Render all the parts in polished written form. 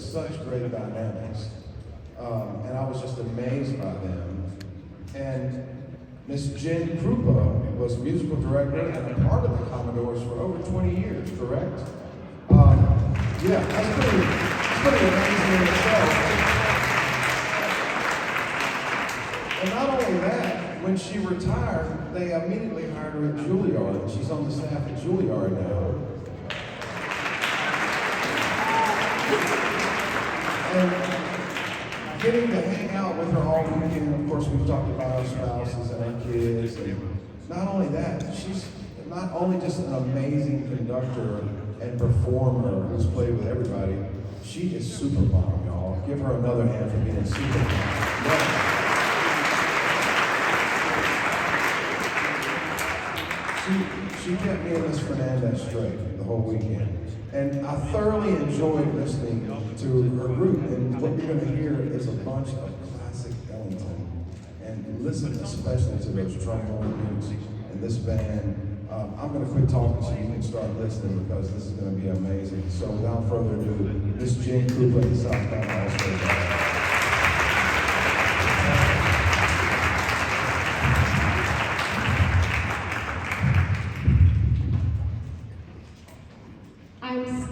such great dynamics. And I was just amazed by them. And Miss Jen Krupa was musical director and a part of the Commodores for over 20 years, correct? Yeah, that's pretty amazing in itself. And not only that, when she retired, they immediately hired her at Juilliard. She's on the staff at Juilliard now. And getting to hang out with her all weekend, of course, we've talked about our spouses and our kids. And not only that, she's not only just an amazing conductor and performer who's played with everybody, she is super bomb, y'all. Give her another hand for being super bomb. Yeah. She kept me and Miss Fernandez straight the whole weekend. And I thoroughly enjoyed listening to her group. And what you're going to hear is a bunch of classic Ellington. And listen especially to those trombone dudes and this band. I'm going to quit talking so you can start listening because this is going to be amazing. So without further ado, Miss Jen Krupa and South Carolina All-Star Band.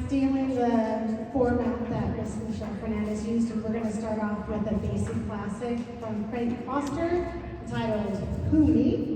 Stealing the format that Miss Michelle Fernandez used, and we're going to start off with a basic classic from Frank Foster titled Who Me?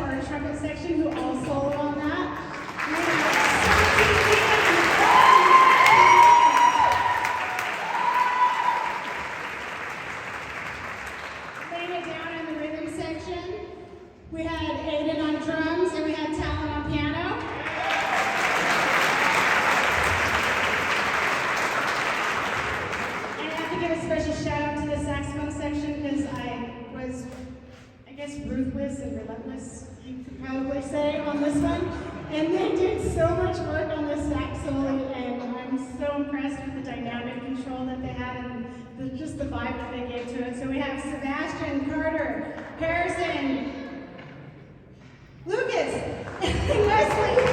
our trumpet section who all solo on that. Laying it down in the rhythm section. We had Aiden on drums and we had Talon on piano. And I have to give a special shout out to the saxophone section because I guess ruthless and relentless, you could probably say, on this one. And they did so much work on this sax solo, and I'm so impressed with the dynamic control that they had and just the vibe that they gave to it. So we have Sebastian, Carter, Harrison, Lucas, and Wesley.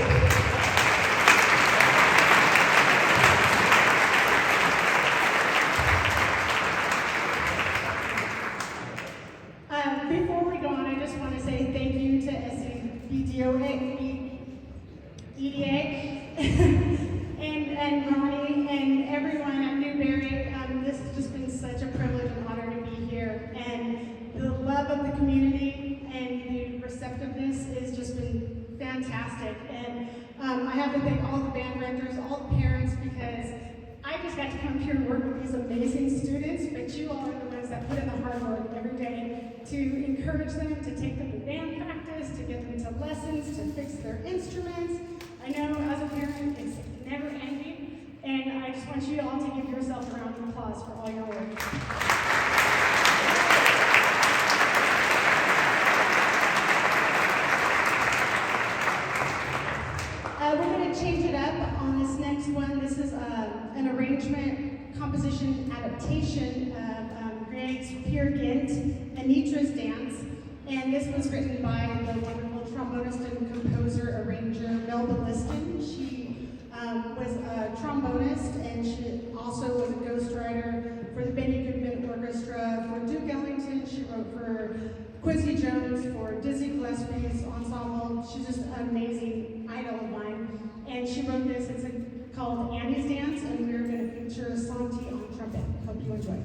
Before we go on, I just want to say thank you to SCBDA and Ronnie and everyone at Newberry. This has just been such a privilege and honor to be here. And the love of the community and the receptiveness has just been fantastic. And I have to thank all the band directors, all the parents, because I just got to come here and work with these amazing students, but you all are the ones that put in the hard work every day to encourage them, to take them to band practice, to get them to lessons, to fix their instruments. I know as a parent, it's never ending, and I just want you all to give yourself a round of applause for all your work. We're going to change it up on this next one. This is an arrangement, composition, adaptation of Greg's Peer Gynt, Anitra's Dance. And this was written by the wonderful trombonist and composer, arranger, Melba Liston. She was a trombonist, and she also was a ghostwriter for the Benny Goodman Orchestra, for Duke Ellington. She wrote for Quincy Jones, for Dizzy Gillespie's ensemble. She's just an amazing idol of mine. And she wrote this, it's called Annie's Dance, and we're going to feature Santi on trumpet. Hope you enjoy.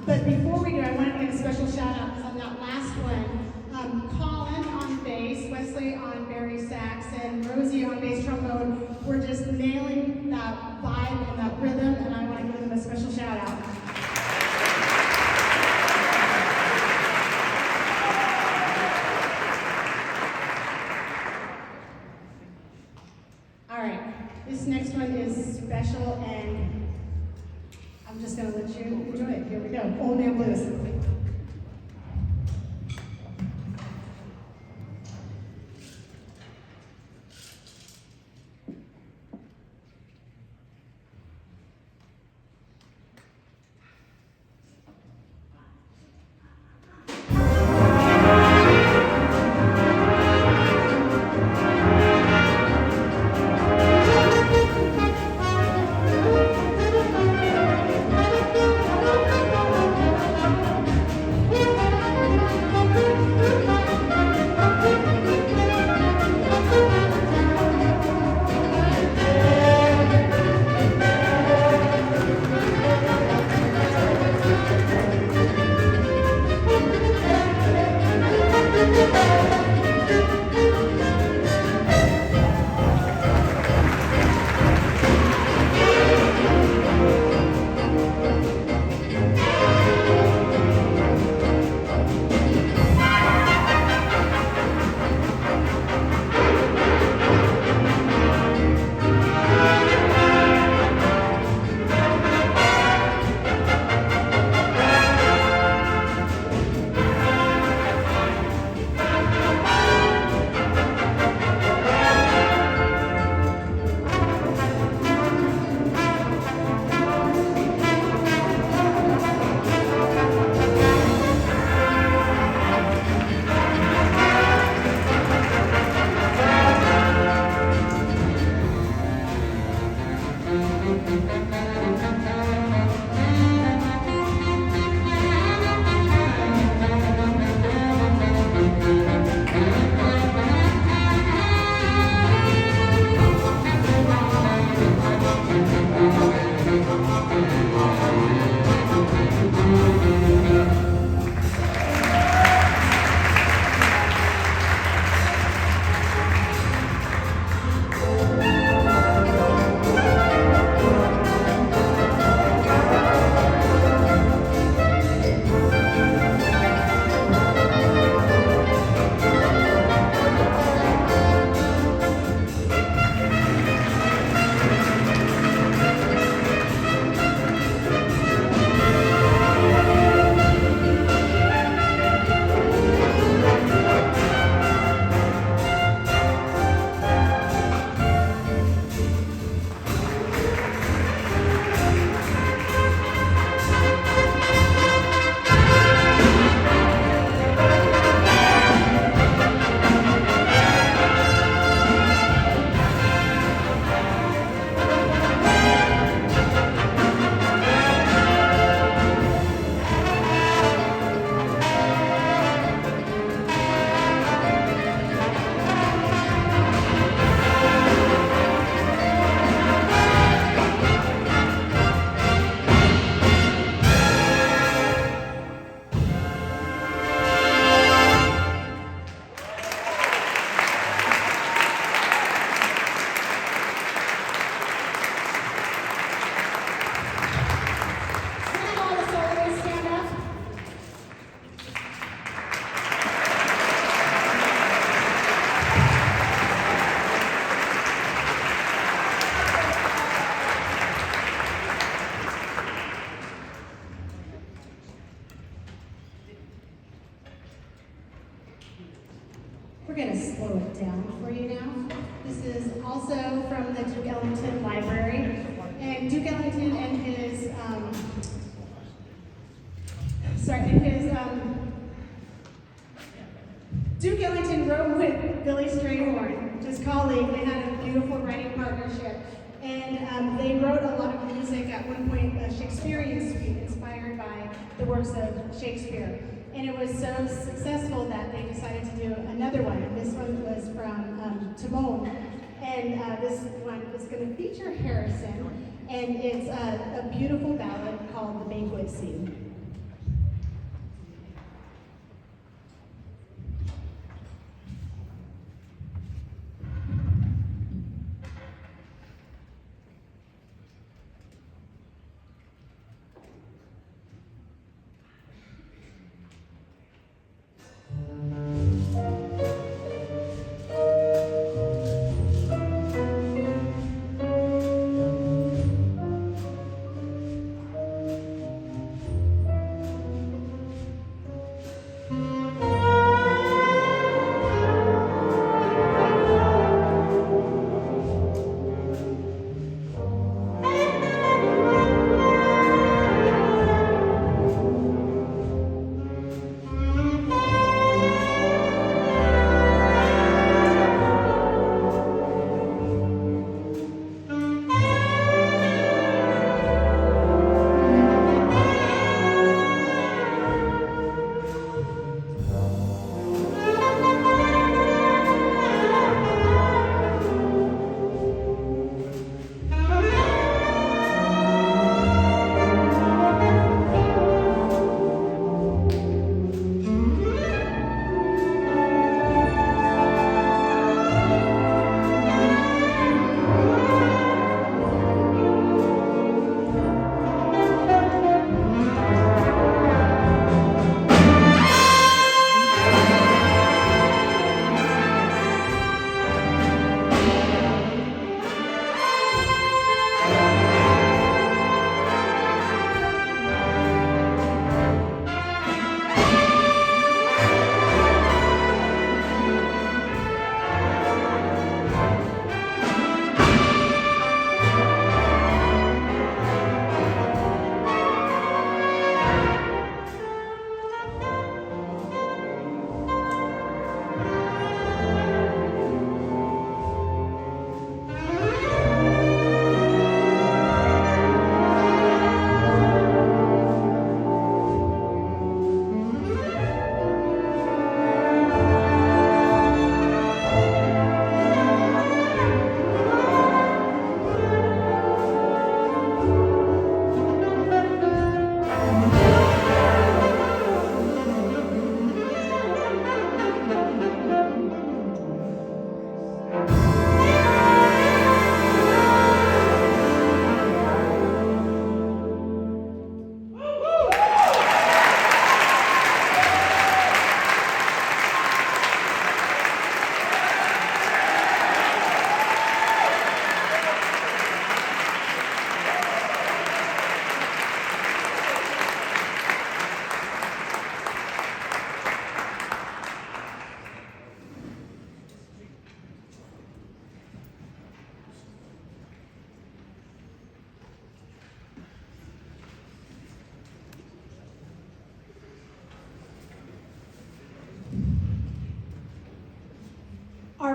But before we do, I want to give a special shout out on that last one. Colin on bass, Wesley on Barry sax, and Rosie on bass trombone were just nailing that vibe and that rhythm, and I want to give them a special shout out. All right, this next one is special, and I'm just going to let you enjoy it. Here we go. Old Man Blues. We're going to slow it down for you now. This is also from the Duke Ellington Library. And Duke Ellington and his, Duke Ellington wrote with Billy Strayhorn, his colleague. They had a beautiful writing partnership. And they wrote a lot of music at one point, a Shakespearean suite, inspired by the works of Shakespeare. And it was so successful that they decided to do another one. This one was from Timon. And this one is going to feature Harrison. And it's a beautiful ballad called The Banquet Scene.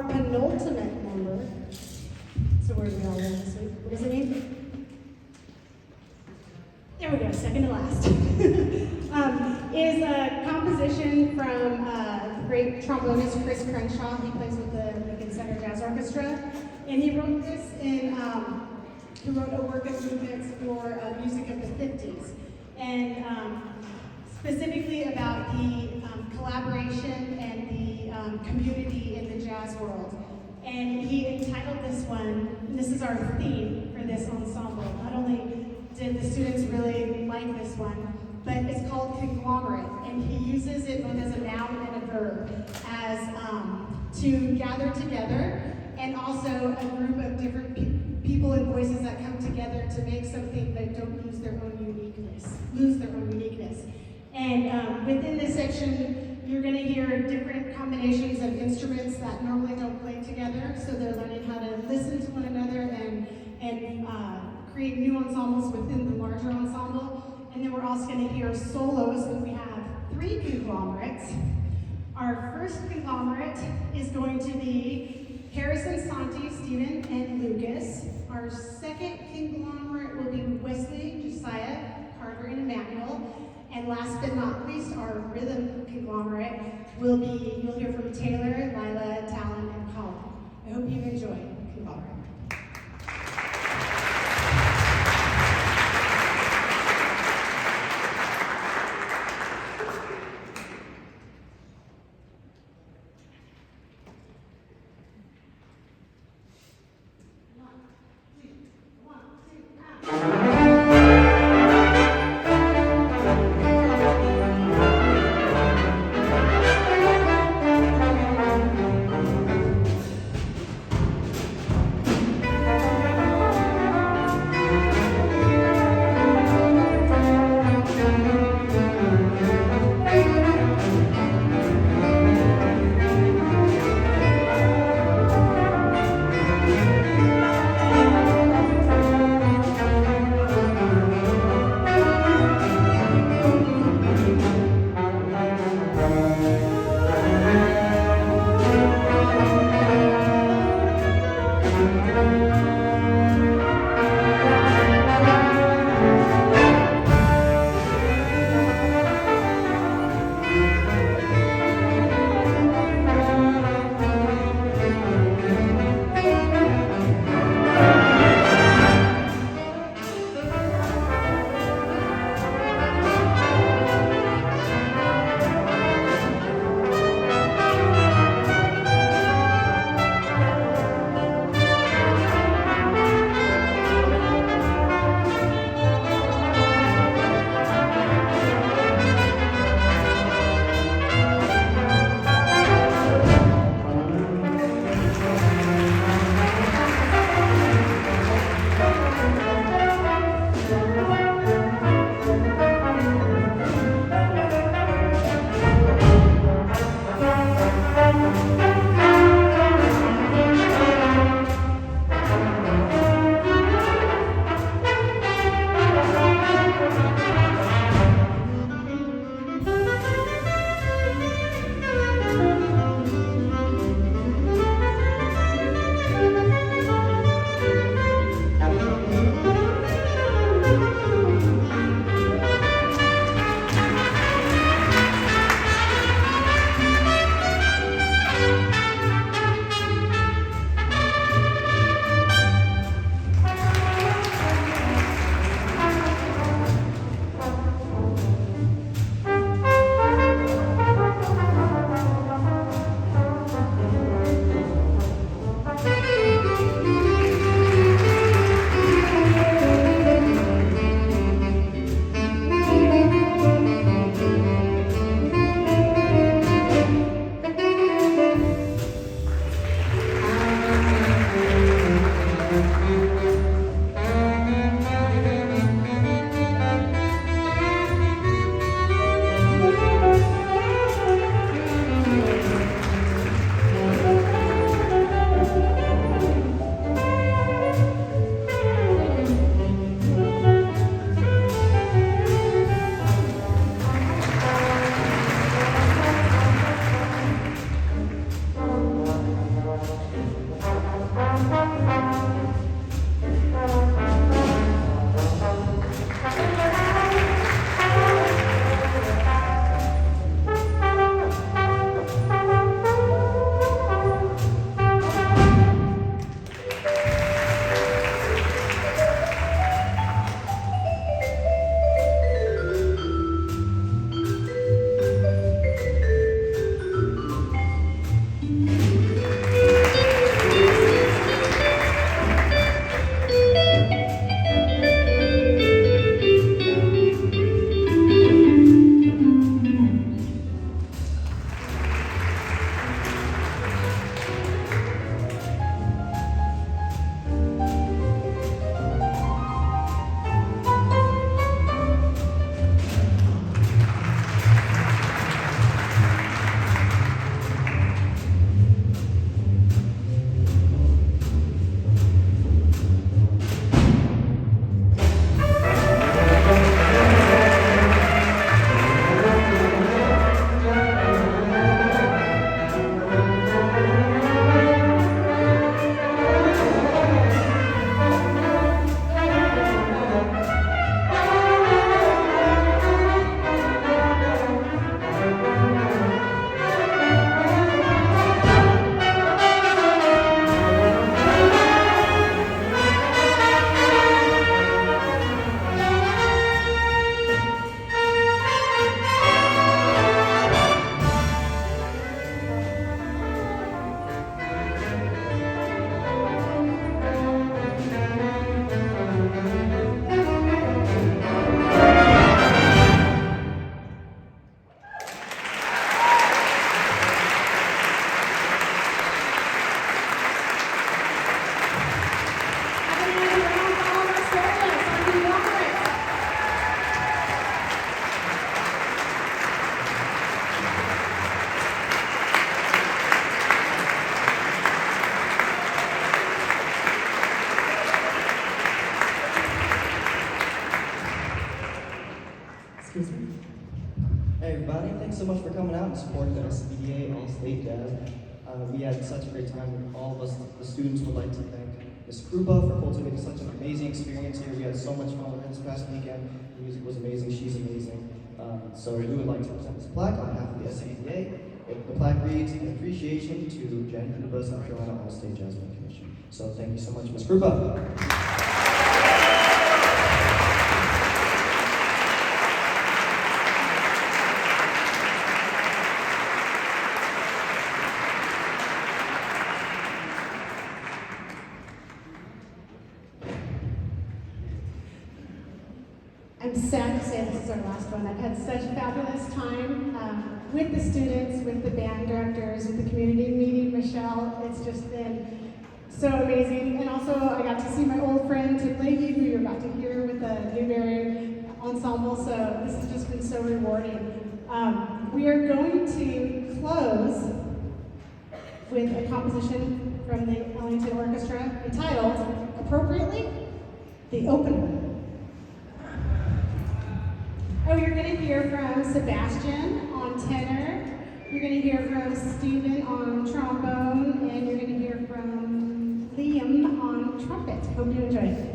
Our penultimate number, so where do we all go this week? What does it mean? There we go, second to last. Is a composition from the great trombonist Chris Crenshaw. He plays with the Lincoln Center Jazz Orchestra. And he wrote this he wrote a work of movements for music of the 50s. And specifically about the collaboration and the community in the jazz world. And he entitled this one, and this is our theme for this ensemble. Not only did the students really like this one, but it's called Conglomerate, and he uses it both as a noun and a verb as to gather together, and also a group of different people and voices that come together to make something that don't lose their own uniqueness. And within this section, you're going to hear different combinations of instruments that normally don't play together, so they're learning how to listen to one another and create new ensembles within the larger ensemble. And then we're also going to hear solos, and we have 3 conglomerates. Our first conglomerate is going to be Harrison, Santi, Stephen, and Lucas. Our second conglomerate will be Wesley, Josiah, Carter, and Emmanuel. And last but not least, our rhythm conglomerate will be, you'll hear from Taylor, Lila, Talon, and Colin. I hope you enjoy Conglomerate. Excuse me. Hey everybody, thanks so much for coming out and supporting the SCBDA All-State Jazz. We had such a great time with all of us. The students would like to thank Ms. Krupa for cultivating such an amazing experience here. We had so much fun with her this past weekend. The music was amazing, she's amazing. So we would like to present this plaque on behalf of the SCBDA. The plaque reads, "In appreciation to Jen Krupa, South Carolina All-State Jazz Band Commission." So thank you so much, Ms. Krupa. I'm sad to say this is our last one. I've had such a fabulous time with the students, with the band directors, with the community meeting, Michelle. It's just been so amazing. And also, I got to see my old friend, Tim Leahy, who you're about to hear with the Newberry Ensemble. So this has just been so rewarding. We are going to close with a composition from the Ellington Orchestra entitled, appropriately, The Opener. Oh, you're going to hear from Sebastian on tenor, you're going to hear from Stephen on trombone, and you're going to hear from Liam on trumpet. Hope you enjoy it.